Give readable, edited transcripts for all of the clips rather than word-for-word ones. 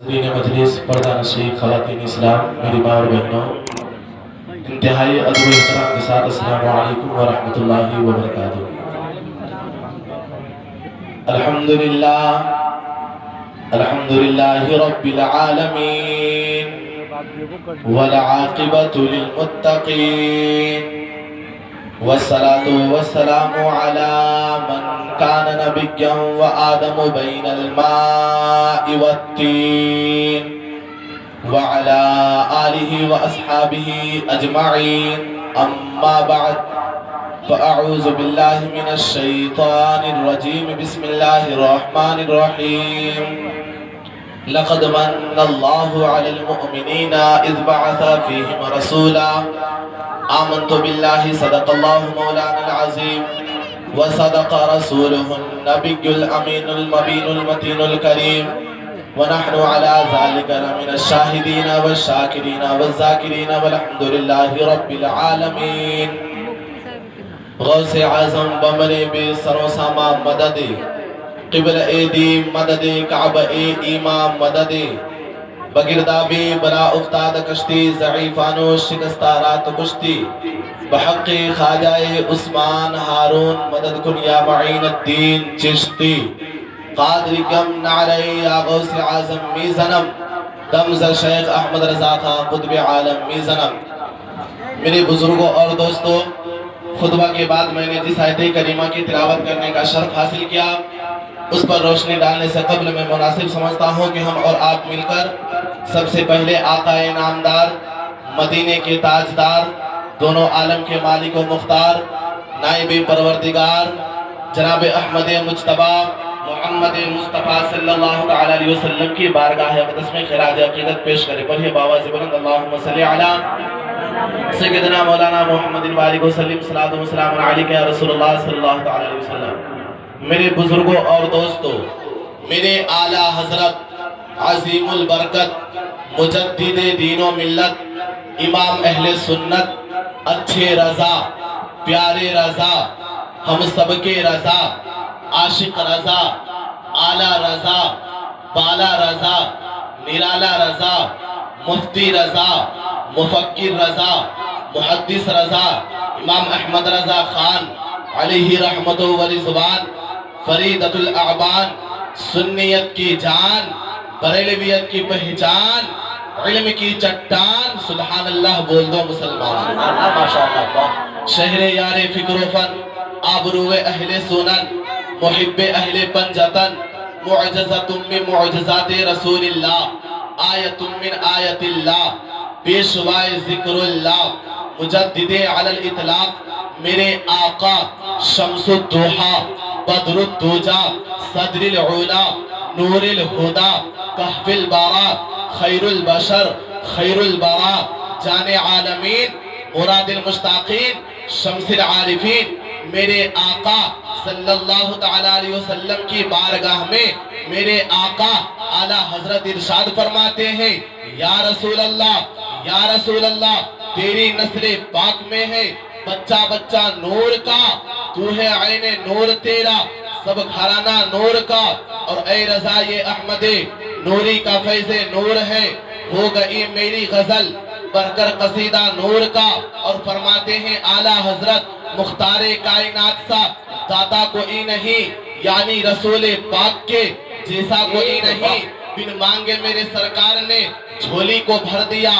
حضرین مجلس، پردہ نشین خواتین اسلام، میری ماں اور بہنوں، انتہائی ادب و احترام کے ساتھ السلام علیکم ورحمۃ اللہ وبرکاتہ۔ الحمدللہ رب العالمین والعاقبۃ للمتقین والصلاة والسلام على من كان نبيا وآدم بين الماء والطين وعلى آله وأصحابه أجمعين أما بعد فأعوذ بالله من الشيطان الرجيم بسم الله الرحمن الرحيم لقد من الله على المؤمنين إذ بعث فيهم رسولا آمنت بالله صدق الله مولانا العظيم وصدق رسوله النبي الأمين المبين المتين الكريم ونحن على ذلك من الشاهدين والشاكرين والذاكرين والحمد لله رب العالمين۔ غوث اعظم بمرے بے سرو ساما مدد، قبل ایدی مدد، کعب ایمان مدد، بگردابی بلا افتاد کشتی، ضعیفانو شکستہ رات کشتی، بحق خواجہ عثمان ہارون مدد کن یا معین الدین چشتی، قادری کم نعرے یا غوث اعظم می زنم، دمز شیخ احمد رضا خان قطب عالم می زنم۔ میرے بزرگوں اور دوستوں، خطبہ کے بعد میں نے جس آیت کریمہ کی تلاوت کرنے کا شرف حاصل کیا، اس پر روشنی ڈالنے سے قبل میں مناسب سمجھتا ہوں کہ ہم اور آپ مل کر سب سے پہلے آقا نامدار، مدینے کے تاجدار، دونوں عالم کے مالک و مختار، نائب پروردگار جناب احمد مجتبی محمد مصطفیٰ صلی اللہ علیہ وسلم کی بارگاہ اقدس میں خراج عقیدت پیش کرے۔ پڑھیے بآواز بلند اللہم صلی علی سیدنا مولانا محمد وآلہ وسلم، صلاۃ و سلام علیک یا رسول اللہ صلی اللہ علیہ وسلم۔ میرے بزرگوں اور دوستوں، میرے اعلیٰ حضرت عظیم البرکت مجدد دین و ملت، امام اہل سنت، اچھے رضا، پیارے رضا، ہم سب کے رضا، عاشق رضا، اعلیٰ رضا، بالا رضا، نرالا رضا، مفتی رضا، مفکر رضا، محدث رضا، امام احمد رضا خان علیہ رحمت و رضوان، فریدۃ الاعبان، سنیت کی جان، بریلویت کی پہچان، علم کی چٹان، سبحان اللہ بول دو مسلمان، شہر یار فکر و فن، آبرو اہل سنن، محب اہل پنجتن، معجزت من معجزات رسول اللہ، آیت من آیت اللہ، پیشوائے ذکر اللہ، مجدد علی الاطلاق، میرے آقا شمس الضحیٰ، بدر الدجا، صدر العلا، نور الہدا، کہف البرا، خیر البشر، خیر البرا، جان عالمین، مراد المشتاقین، شمس العارفین، میرے آقا صلی اللہ علیہ وسلم کی بارگاہ میں میرے آقا اعلیٰ حضرت ارشاد فرماتے ہیں، یا رسول اللہ، یا رسول اللہ، تیری نسل پاک میں ہے بچہ بچہ نور کا، تو ہے عین نور تیرا، سب گھرانہ نور کا، اور اے رضا یہ احمد نوری کا فیض نور ہے، ہو گئی میری غزل بڑھ کر قصیدہ نور کا۔ اور فرماتے ہیں اعلیٰ حضرت مختار کائنات سا داتا کوئی نہیں، یعنی رسول پاک کے جیسا کوئی نہیں، بن مانگے میرے سرکار نے جھولی کو بھر دیا،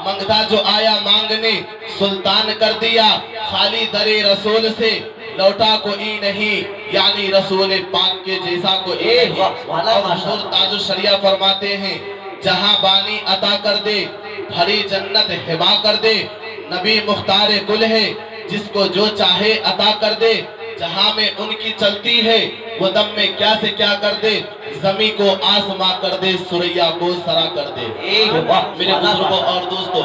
منگتا جو آیا مانگنے سلطان کر دیا، خالی در رسول سے لوٹا کوئی نہیں، یعنی رسول پاک کے جیسا کوئی نہیں۔ اور حضور تاج الشریعہ فرماتے ہیں، جہاں بانی عطا کر دے بھری جنت ہبا کر دے، نبی مختار کل ہے جس کو جو چاہے عطا کر دے، جہاں میں ان کی چلتی ہے وہ دم میں کیا سے کیا کر دے، زمین کو آسما کر دے، سریا کو سرا کر دے۔ میرے بزرگوں اور دوستوں،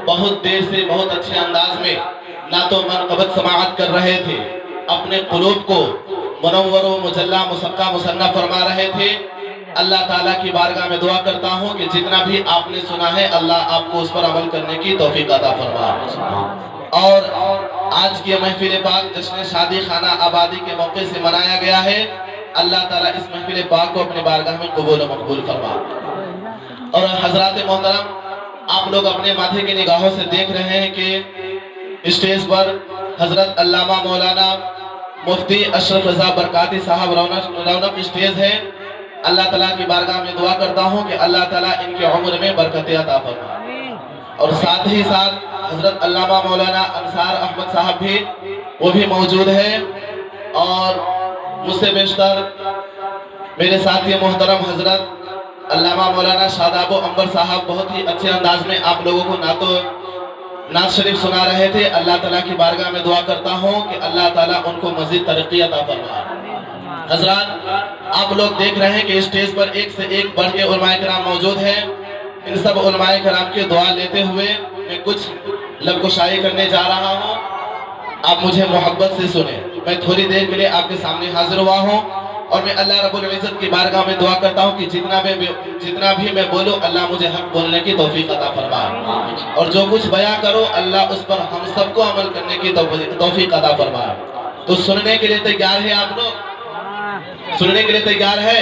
بہت دیر سے بہت اچھے انداز میں نعت و منقبت سماعت کر رہے تھے، اپنے قلوب کو منور و مجلہ مسقہ مصنع فرما رہے تھے۔ اللہ تعالیٰ کی بارگاہ میں دعا کرتا ہوں کہ جتنا بھی آپ نے سنا ہے اللہ آپ کو اس پر عمل کرنے کی توفیق عطا فرمائے۔ اور آج کی محفل پاک جشن شادی خانہ آبادی کے موقع سے منایا گیا ہے، اللہ تعالیٰ اس محفل پاک کو اپنے بارگاہ میں قبول و مقبول فرما۔ اور حضرات محترم، آپ لوگ اپنے ماتھے کی نگاہوں سے دیکھ رہے ہیں کہ اسٹیج پر حضرت علامہ مولانا مفتی اشرف رضا برکاتی صاحب رونق اسٹیج ہے۔ اللہ تعالیٰ کی بارگاہ میں دعا کرتا ہوں کہ اللہ تعالیٰ ان کے عمر میں برکت عطا فرمائے، اور ساتھ ہی ساتھ حضرت علامہ مولانا انصار احمد صاحب بھی وہ بھی موجود ہے، اور مجھ سے بیشتر میرے ساتھی محترم حضرت علامہ مولانا شاداب و انور صاحب بہت ہی اچھے انداز میں آپ لوگوں کو نعت شریف سنا رہے تھے۔ اللہ تعالیٰ کی بارگاہ میں دعا کرتا ہوں کہ اللہ تعالیٰ ان کو مزید ترقی عطا فرمائے۔ حضرات، آپ لوگ دیکھ رہے ہیں کہ اسٹیج پر ایک سے ایک بڑھ کے علماء کرام موجود ہیں۔ ان سب علماء کرام کی دعا لیتے ہوئے میں کچھ لب گشائی کرنے جا رہا ہوں، آپ مجھے محبت سے سنیں۔ میں تھوڑی دیر کے لیے آپ کے سامنے حاضر ہوا ہوں، اور میں اللہ رب العزت کی بارگاہ میں دعا کرتا ہوں کہ جتنا بھی میں بولوں، اللہ مجھے حق بولنے کی توفیق عطا فرمائے، اور جو کچھ بیان کرو اللہ اس پر ہم سب کو عمل کرنے کی توفیق عطا فرمائے۔ تو سننے کے لیے تیار ہے آپ لوگ؟ سننے کے لیے تیار ہے؟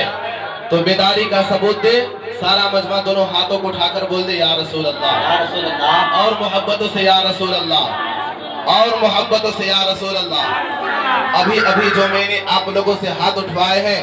تو بیداری کا ثبوت دے، سارا مجمع دونوں ہاتھوں کو اٹھا کر بول دے یا رسول اللہ، یا رسول اللہ، اور محبتوں سے یا رسول اللہ، اور محبتوں سے یا رسول اللہ۔ ابھی جو میں نے آپ لوگوں سے ہاتھ اٹھوائے ہیں،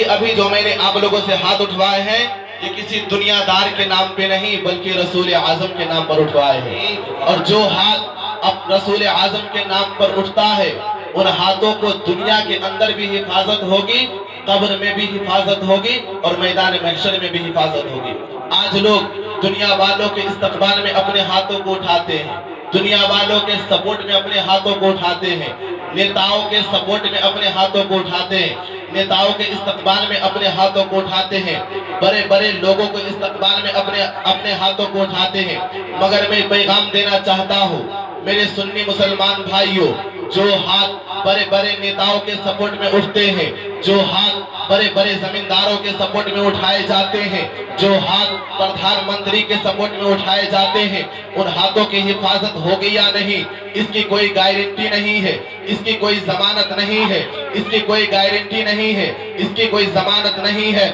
ابھی جو میں نے آپ لوگوں سے ہاتھ اٹھوائے ہیں، یہ کسی دنیا دار کے نام پہ نہیں بلکہ رسول اعظم کے نام پر اٹھوائے ہیں، اور جو ہاتھ اب رسول اعظم کے نام پر اٹھتا ہے ان ہاتھوں کو دنیا کے اندر بھی حفاظت ہوگی، قبر میں بھی حفاظت ہوگی، اور میدان محشر میں بھی حفاظت ہوگی۔ آج لوگ دنیا والوں کے استقبال میں اپنے ہاتھوں کو اٹھاتے ہیں، دنیا والوں کے سپورٹ میں اپنے ہاتھوں کو اٹھاتے ہیں، نیتاؤں کے سپورٹ میں اپنے ہاتھوں کو اٹھاتے ہیں، نیتاؤں کے استقبال میں اپنے ہاتھوں کو اٹھاتے ہیں، بڑے بڑے لوگوں کو استقبال میں اپنے ہاتھوں کو اٹھاتے ہیں۔ مگر میں پیغام دینا چاہتا ہوں میرے سنی مسلمان بھائیوں، جو ہاتھ بڑے بڑے نیتاؤں کے سپورٹ میں اٹھتے ہیں، جو ہاتھ بڑے بڑے زمینداروں کے سپورٹ میں اٹھائے جاتے ہیں، جو ہاتھ پردھان منتری کے سپورٹ میں اٹھائے جاتے ہیں، ان ہاتھوں کی حفاظت ہوگی یا نہیں اس کی کوئی گارنٹی نہیں ہے، اس کی کوئی ضمانت نہیں ہے، اس کی کوئی گارنٹی نہیں ہے، اس کی کوئی ضمانت نہیں ہے۔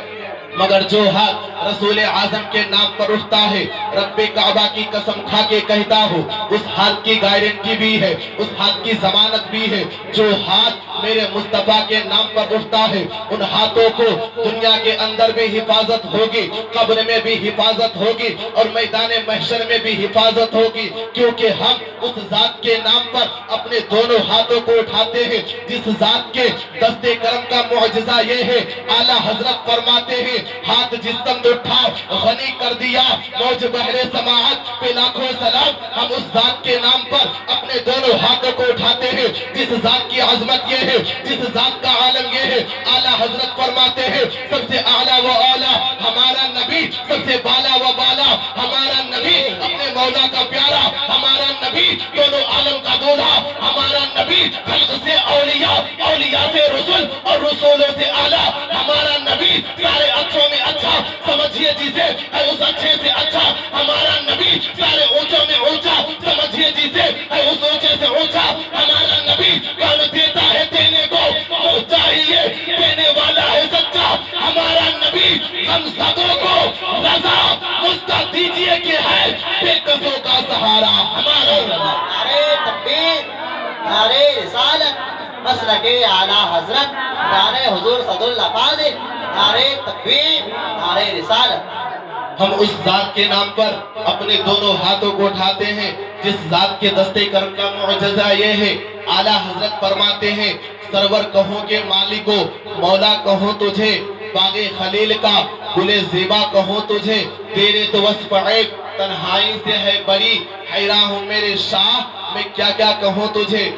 مگر جو ہاتھ رسول اعظم کے نام پر اٹھتا ہے، رب کعبہ کی قسم کھا کے کہتا ہوں اس ہاتھ کی گارنٹی بھی ہے، اس ہاتھ کی ضمانت بھی ہے۔ جو ہاتھ میرے مصطفیٰ کے نام پر اٹھتا ہے ان ہاتھوں کو دنیا کے اندر بھی حفاظت ہوگی، قبر میں بھی حفاظت ہوگی، اور میدان محشر میں بھی حفاظت ہوگی، کیونکہ ہم اس ذات کے نام پر اپنے دونوں ہاتھوں کو اٹھاتے ہیں جس ذات کے دست کرم کا معجزہ یہ ہے، اعلیٰ حضرت فرماتے ہیں ہاتھ جس سمت اٹھا غنی کر دیا موج بحر سماعت پہ لاکھوں سلام۔ ہم اس ذات کے نام پر اپنے دونوں ہاتھوں کو اٹھاتے ہیں جس ذات کی عظمت یہ ہے، جس ذات کا عالم یہ ہے۔ اعلیٰ حضرت فرماتے ہیں سب سے اعلیٰ و اعلیٰ ہمارا نبی، سب سے بالا و بالا ہمارا نبی، اپنے مولا کا پیارا ہمارا نبی، دونوں عالم کا دولہا ہمارا نبی، خلق سے اولیاء، اولیاء سے رسول، اور رسولوں سے اعلیٰ ہمارا نبی، سارے اچھوں میں اچھا سمجھیے جسے ہے اس اچھے سے اچھا ہمارا نبی، سارے اونچوں میں اونچا سمجھیے جسے ہے اس اونچے سے اونچا ہمارا نبی۔ کون دیتا ہے دینے کو وہ چاہیے، دینے والا ہے سچا ہمارا نبی۔ ہم سبوں کو رضا مستق دیجئے کہ ہے بے کسوں کا سہارا ہمارا نبی۔ نعرے تکبیر، نعرے رسالت، مسلک اعلیٰ حضرت، نعرے حضور صد اللہ فاضل، نعرے تکبیر، نعرے رسالت۔ ہم اس ذات کے نام پر اپنے دونوں ہاتھوں کو اٹھاتے ہیں جس ذات کے دستے کرم کا معجزہ یہ ہے۔ اعلیٰ حضرت فرماتے ہیں سرور کہوں کے مالکو، مولا کہوں تجھے، باغ خلیل کا گل زیبا کہوں تجھے، تیرے تو وصف عیب تنہائی سے ہے بری، حیران ہوں میرے شاہ میں کیا کیا کہوں تجھے۔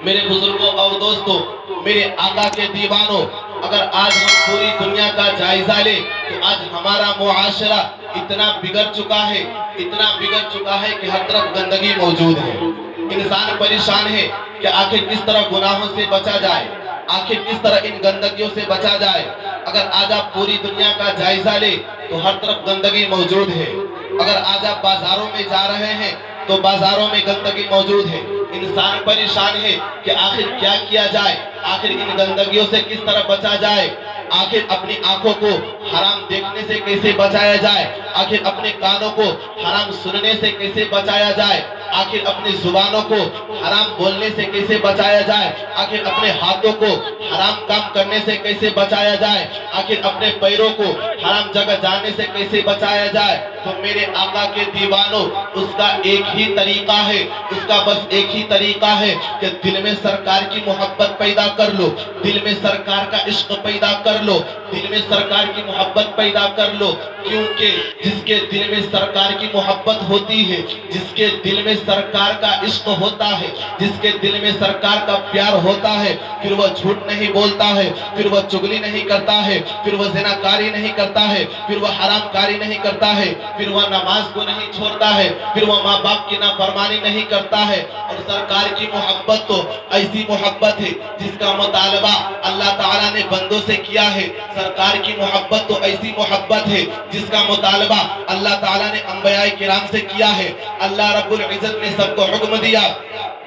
میرے بزرگوں اور دوستوں، میرے آقا کے دیوانوں، اگر آج ہم پوری دنیا کا جائزہ لیں تو آج ہمارا معاشرہ اتنا بگڑ چکا ہے، اتنا بگڑ چکا ہے کہ ہر طرف گندگی موجود ہے۔ انسان پریشان ہے کہ آخر کس طرح گناہوں سے بچا جائے، آخر کس طرح ان گندگیوں سے بچا جائے۔ اگر آج آپ پوری دنیا کا جائزہ لیں تو ہر طرف گندگی موجود ہے۔ اگر آج آپ بازاروں میں جا رہے ہیں تو بازاروں میں گندگی موجود ہے۔ انسان پریشان ہے کہ آخر کیا کیا جائے، آخر ان گندگیوں سے کس طرح بچا جائے۔ آخر اپنی آنکھوں کو حرام دیکھنے سے کیسے بچایا جائے، آخر اپنے کانوں کو حرام سننے سے کیسے بچایا جائے، آخر اپنی زبانوں کو حرام بولنے سے کیسے بچایا جائے، آخر اپنے ہاتھوں کو حرام کام کرنے سے کیسے بچایا جائے، آخر اپنے پیروں کو حرام جگہ جانے سے کیسے بچایا جائے۔ تو میرے آقا کے دیوانوں، اس کا ایک ہی طریقہ ہے، اس کا بس ایک ہی طریقہ ہے کہ دل میں سرکار کی محبت پیدا کر لو، دل میں سرکار کا عشق پیدا کر لو، دل میں سرکار کی محبت پیدا کر لو، کیونکہ جس کے دل میں سرکار کی محبت ہوتی ہے، جس کے دل میں سرکار کا عشق ہوتا ہے، جس کے دل میں سرکار کا پیار ہوتا ہے، پھر وہ جھوٹ نہیں بولتا ہے، پھر وہ چغلی نہیں کرتا ہے، پھر وہ زناکاری نہیں کرتا ہے، پھر وہ حرام کاری نہیں کرتا ہے، پھر وہ نماز کو نہیں چھوڑتا ہے، پھر وہ ماں باپ کی نافرمانی نہیں کرتا ہے۔ اور سرکار کی محبت تو ایسی محبت ہے جس کا مطالبہ اللہ تعالیٰ نے بندوں سے کیا ہے، سرکار کی محبت تو ایسی محبت ہے جس کا مطالبہ اللہ تعالیٰ نے انبیاء کرام سے کیا ہے۔ اللہ رب العزت نے سب کو حکم دیا،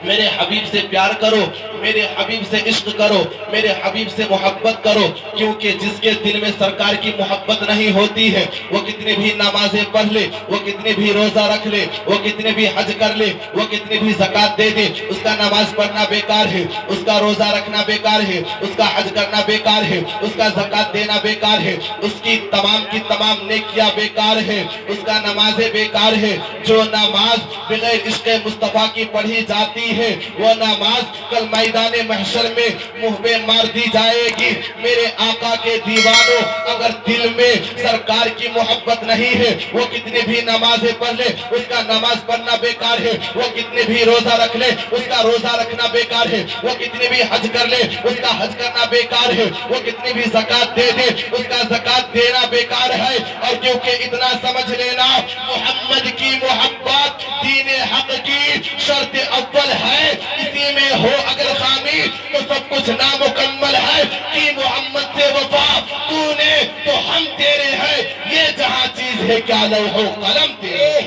میرے حبیب سے پیار کرو، میرے حبیب سے عشق کرو، میرے حبیب سے محبت کرو، کیونکہ جس کے دل میں سرکار کی محبت نہیں ہوتی ہے، وہ کتنی بھی نمازیں پڑھ لے، وہ کتنی بھی روزہ رکھ لے، وہ کتنی بھی حج کر لے، وہ کتنی بھی زکوٰۃ دے دے، اس کا نماز پڑھنا بیکار ہے، اس کا روزہ رکھنا بیکار ہے، اس کا حج کرنا بیکار ہے، اس کا زکوٰۃ دینا بیکار ہے، اس کی تمام نیکیاں بیکار ہے، اس کا نمازیں بیکار ہے۔ جو نماز بغیر عشق مصطفیٰ کی پڑھی جاتی ہے، وہ نماز کل میدان محشر میں منہ پہ مار دی جائے گی۔ میرے آقا کے دیوانوں، اگر دل میں سرکار کی محبت نہیں ہے، وہ کتنی بھی نمازیں پڑھ لے، اس کا نماز پڑھنا بیکار ہے، وہ کتنی بھی روزہ رکھ لے، اس کا روزہ رکھنا بیکار ہے، وہ کتنی بھی حج کر لے، اس کا حج کرنا بیکار ہے، وہ کتنی بھی زکوٰۃ دے دے، اس کا زکوٰۃ دینا بیکار ہے۔ اور کیونکہ اتنا سمجھ لینا، محمد کی محبت دین حق کی شرط اول ہے، اسی میں ہو اگر خامی تو سب کچھ نامکمل ہے۔ کی محمد سے وفا تو نے تو ہم تیرے ہیں، یہ جہاں چیز ہے کیا لوح و قلم تیرے۔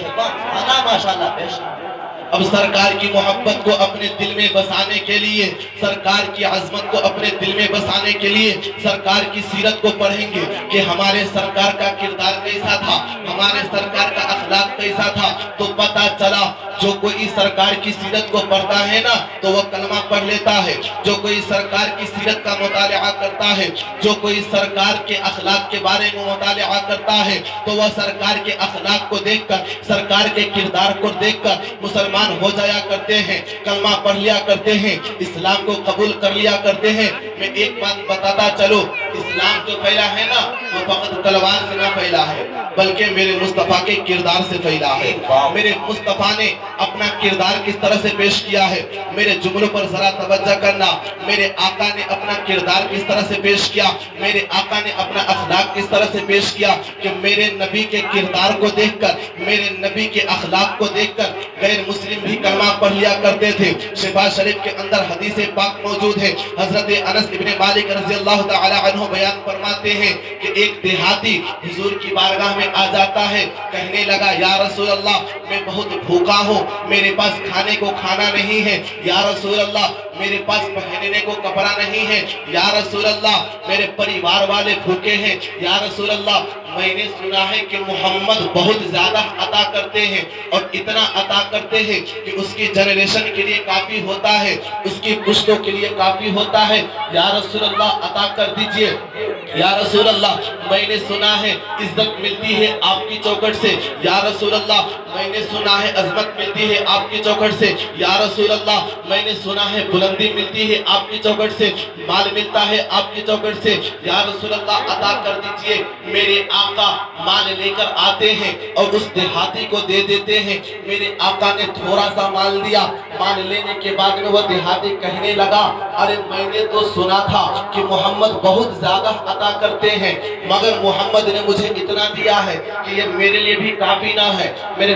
ماشاءاللہ اب سرکار کی محبت کو اپنے دل میں بسانے کے لیے، سرکار کی عظمت کو اپنے دل میں بسانے کے لیے سرکار کی سیرت کو پڑھیں گے کہ ہمارے سرکار کا کردار کیسا تھا، ہمارے سرکار کا اخلاق کیسا تھا، تو پتہ چلا جو کوئی سرکار کی سیرت کو پڑھتا ہے نا تو وہ کلمہ پڑھ لیتا ہے، جو کوئی سرکار کی سیرت کا مطالعہ کرتا ہے، جو کوئی سرکار کے اخلاق کے بارے میں مطالعہ کرتا ہے تو وہ سرکار کے اخلاق کو دیکھ کر، سرکار کے کردار کو دیکھ کر مسلمان ہو جایا کرتے ہیں، کلمہ پڑھ لیا کرتے ہیں، اسلام کو قبول کر لیا کرتے ہیں۔ میں ایک بات بتاتا چلو، اسلام جو پھیلا ہے نا وہ فقط تلوار سے نہ پھیلا ہے، بلکہ میرے مصطفیٰ کے کردار سے پھیلا ہے۔ میرے مصطفیٰ نے اپنا کردار کس طرح سے پیش کیا ہے، میرے جملوں پر ذرا توجہ کرنا۔ میرے آقا نے اپنا کردار کس طرح سے پیش کیا، میرے آقا نے اپنا اخلاق کس طرح سے پیش کیا کہ میرے نبی کے کردار کو دیکھ کر، میرے نبی کے اخلاق کو دیکھ کر غیر مسلم بھی کلمہ پڑھ لیا کرتے تھے۔ شفا شریف کے اندر حدیث پاک موجود ہے، حضرت انس ابن مالک رضی اللہ تعالی عنہ بیان فرماتے ہیں کہ ایک دیہاتی حضور کی بارگاہ میں آ جاتا ہے، کہنے لگا یا رسول اللہ میں بہت بھوکا ہوں، میرے پاس کھانے کو کھانا نہیں ہے، یا رسول اللہ میرے پاس پہننے کو کپڑا نہیں ہے، یا رسول اللہ میرے پریوار والے بھوکے ہیں، یا رسول اللہ میں نے سنا ہے کہ محمد بہت زیادہ عطا کرتے ہیں اور اتنا عطا کرتے ہیں کہ اس کی جنریشن کے لیے کافی ہوتا ہے، اس کی پشتوں کے لیے کافی ہوتا ہے، یا رسول اللہ عطا کر دیجئے۔ یا رسول اللہ میں نے سنا ہے عزت ملتی ہے آپ کی چوکھٹ سے، یا رسول اللہ میں نے سنا ہے عظمت ملتی ہے آپ کی چوکھٹ سے، یا رسول اللہ میں نے سنا ہے بلندی ملتی ہے آپ کی چوکھٹ سے، مال ملتا ہے آپ کی چوکھٹ سے، یا رسول اللہ عطا کر دیجئے۔ میرے آقا مال لے کر آتے ہیں اور اس دیہاتی کو دے دیتے ہیں۔ میرے آقا نے تھوڑا سا مال دیا، مال لینے کے بعد میں وہ دیہاتی کہنے لگا ارے میں نے تو سنا تھا کہ محمد بہت زیادہ عطا کرتے ہیں، مگر محمد نے مجھے اتنا دیا ہے کہ یہ میرے لیے بھی کافی نہ ہے، میرے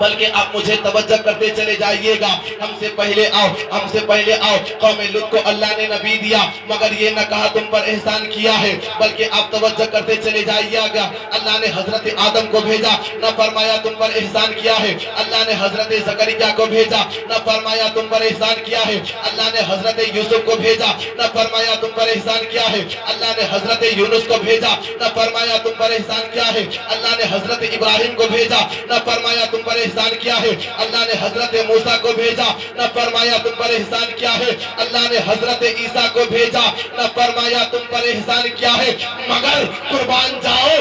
بلکہ آپ مجھے توجہ کرتے چلے جائیے گا. ہم سے پہلے آؤ. قوم لوط کو اللہ نے نبی دیا مگر یہ نہ کہا تم پر احسان کیا ہے، بلکہ آپ توجہ کرتے چلے جائیے گا. اللہ نے حضرت آدم کو بھیجا، نہ فرمایا تم پر احسان کیا ہے. اللہ نے حضرت زکریا کو بھیجا، نہ فرمایا تم پر احسان کیا ہے. اللہ نے حضرت یوسف کو بھیجا، نہ فرمایا تم پر احسان کیا ہے. اللہ نے حضرت یونس کو بھیجا، نہ فرمایا تم پر احسان کیا ہے. اللہ نے حضرت ابراہیم کو بھیجا، نہ فرمایا تم پر احسان کیا ہے. اللہ نے حضرت موسیٰ کو بھیجا، نہ فرمایا تم پر احسان کیا ہے. اللہ نے حضرت عیسیٰ کو بھیجا، نہ فرمایا تم پر احسان کیا ہے. مگر قربان جاؤ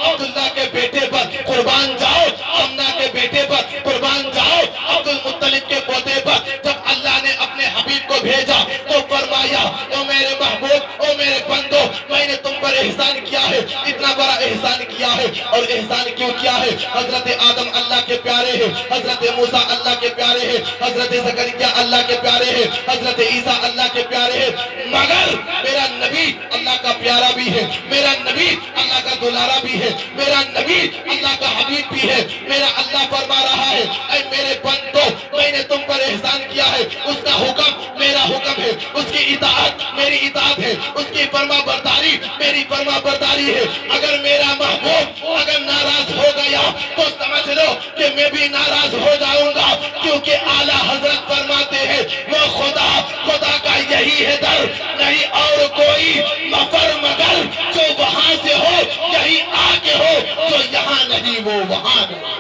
عبداللہ کے بیٹے پر، قربان جاؤ امنہ کے بیٹے پر، قربان جاؤ عبد المطلب کے پوتے پر. جب اللہ نے اپنے حبیب کو بھیجا تو فرمایا او میرے محبوب، او میرے بندو، میں نے تم پر احسان کیا ہے. اتنا بڑا احسان کیا ہے. اور احسان کیوں کیا ہے؟ حضرت آدم اللہ کے پیارے ہیں، حضرت موسیٰ اللہ کے پیارے ہیں، حضرت زکریا اللہ کے پیارے ہیں، حضرت عیسیٰ اللہ کے پیارے ہیں. مگر میرا نبی اللہ کا پیارا بھی ہے، میرا نبی اللہ کا دلارا بھی ہے، میرا نبی اللہ کا حبیب بھی ہے. میرا اللہ فرما رہا ہے اے میرے بندو، میں نے تم پر احسان کیا ہے. اس کا حکم میرا حکم ہے، اس کی اطاعت میری اطاعت ہے، اس کی فرما برداری میری فرما برداری ہے. اگر میرا محبوب اگر ناراض ہو گیا تو سمجھ لو کہ میں بھی ناراض ہو جاؤں گا، کیونکہ اعلیٰ حضرت فرماتے ہیں وہ خدا کا یہی ہے در، نہیں اور کوئی مفر مگر جو وہاں سے ہو یہی آ کے ہو، جو یہاں نہیں وہ وہاں نہیں.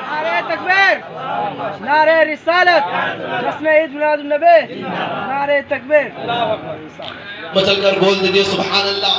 نعرہ تکبیر، نعرہ رسالت، جشن عید میلاد النبی، نعرہ تکبیر. مچل کر بول دیجئے سبحان اللہ.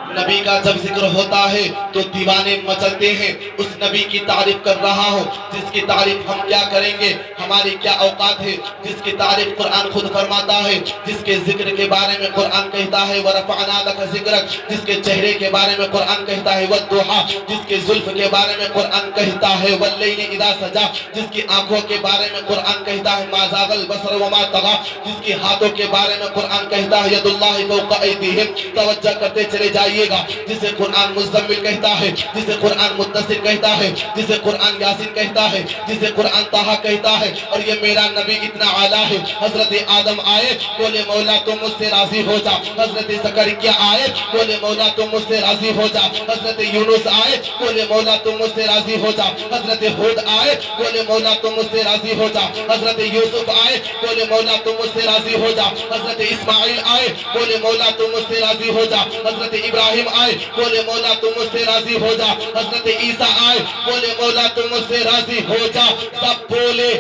نبی کا جب ذکر ہوتا ہے تو دیوانے مچلتے ہیں. اس نبی کی تعریف کر رہا ہوں جس کی تعریف ہم کیا کریں گے، ہماری کیا اوقات ہے، جس کی تعریف قرآن خود فرماتا ہے، جس کے ذکر کے بارے میں قرآن کہتا ہے وَرَفَعْنَا لَكَ ذِكْرَكَ، جس کے چہرے کے بارے میں قرآن کہتا ہے وَالضُّحَىٰ، جس کے زلف کے بارے میں قرآن کہتا ہے وَاللَّيْلِ إِذَا سَجَىٰ، جس کی آنکھوں کے بارے میں قرآن کہتا ہے مَا زَاغَ الْبَصَرُ وَمَا طَغَىٰ، جس کی ہاتھوں کے بارے میں قرآن کہتا ہے یَدُ اللَّهِ فَوْقَ أَيْدِيهِمْ. توجہ کرتے چلے جائیے گا. جسے قرآن مزمل کہتا ہے، جسے قرآن مدثر کہتا ہے، جسے قرآن یاسین کہتا ہے، جسے قرآن طٰہٰ کہتا ہے. اور یہ میرا نبی اتنا اعلیٰ ہے. حضرت آدم آئے بولے مولا تو مجھ سے راضی ہو جا. حضرت زکریا آئے بولے مولا تو مجھ سے راضی ہو جا. حضرت یونس آئے بولے مولا تو مجھ سے راضی ہو جا. حضرت ہود آئے بولے مولا تو مجھ سے راضی ہو جا. حضرت یوسف آئے بولے مولا تو مجھ سے راضی ہو جا. حضرت اسماعیل آئے بولے مولا تو مجھ سے راضی ہو جا. حضرت ابراہیم آئے بولے مولا تو مجھ سے راضی ہو جا. حضرت عیسیٰ آئے بولے مولا تو مجھ سے راضی ہو جا. سب بولے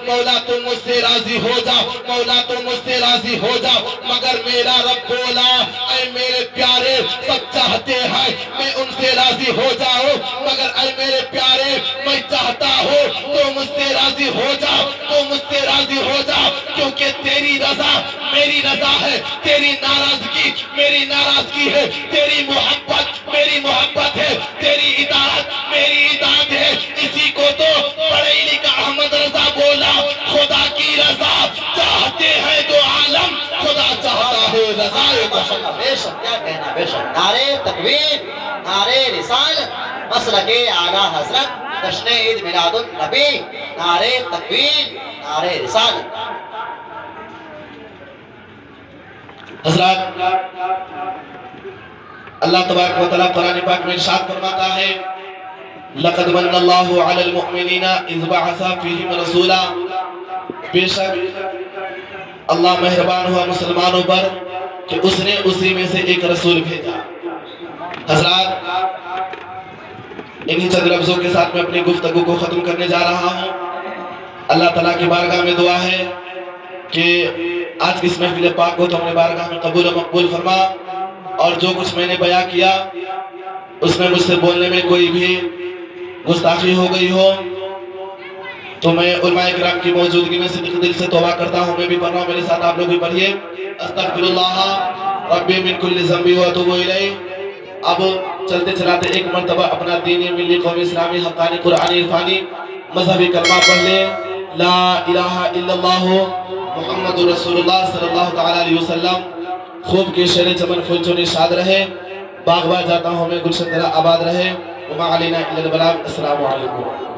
مولا تو مجھ سے راضی ہو جا، مولا تو مجھ سے راضی ہو جا. مگر میرا رب بولا اے میرے پیارے سب چاہتے ہیں میں ان سے راضی ہو جاؤں، مگر اے میرے پیارے میں چاہتا ہوں تو مجھ سے راضی ہو جا، تو مجھ سے راضی ہو جا. کیونکہ تیری رضا میری رضا ہے، تیری ناراضگی میری ناراضگی ہے، تیری محبت میری محبت ہے، تیری اطاعت میری اطاعت ہے. اسی کو تو پڑھے لکھا احمد رضا بولا خدا کی رضا چاہتے ہیں تو عالم خدا چاہتا ہے رضا محمد. بے شک کیا کہنا، بے شک. نعرہ تکبیر، نعرہ رسالت، مسلک اعلیٰ حضرت، جشن عید میلاد النبی. نعرہ تکبیر، نعرہ رسالت. حضرات اللہ تبارک و تعالیٰ قرآن پاک میں ارشاد فرماتا ہے لَقَدْ مَنَّ اللَّهُ عَلَى الْمُؤْمِنِينَ إِذْ بَعَثَ فِيهِمْ رَسُولًا. بے شک اللہ مہربان ہوا مسلمانوں پر کہ اس نے اسی میں سے ایک رسول بھیجا. حضرات انہی چند لفظوں کے ساتھ میں اپنی گفتگو کو ختم کرنے جا رہا ہوں. اللہ تعالیٰ کی بارگاہ میں دعا ہے کہ آج کی اس محفل پاک کو تو اپنے بارگاہ میں قبول و مقبول فرما، اور جو کچھ میں نے بیان کیا اس میں مجھ سے بولنے میں کوئی بھی گستاخی ہو گئی ہو تو میں علماء کرام کی موجودگی میں صدق دل سے توبہ کرتا ہوں. میں بھی پڑھ رہا ہوں، میرے ساتھ آپ لوگ بھی پڑھیے. استغفر اللہ ربی من کل ذنب واتوب الیہ. اب چلتے چلاتے ایک مرتبہ اپنا دینی ملی قومی اسلامی حقانی قرآنی عرفانی مذہبی کلمہ پڑھ لے لا الہ الا اللہ محمد رسول اللہ صلی اللہ تعالیٰ علیہ وسلم. خوب کے شیر چمن پھول چونی شاد رہے. باغ باغ جاتا ہوں میں گلشن درہ آباد رہے. وما علینا الا البلاغ. السلام علیکم.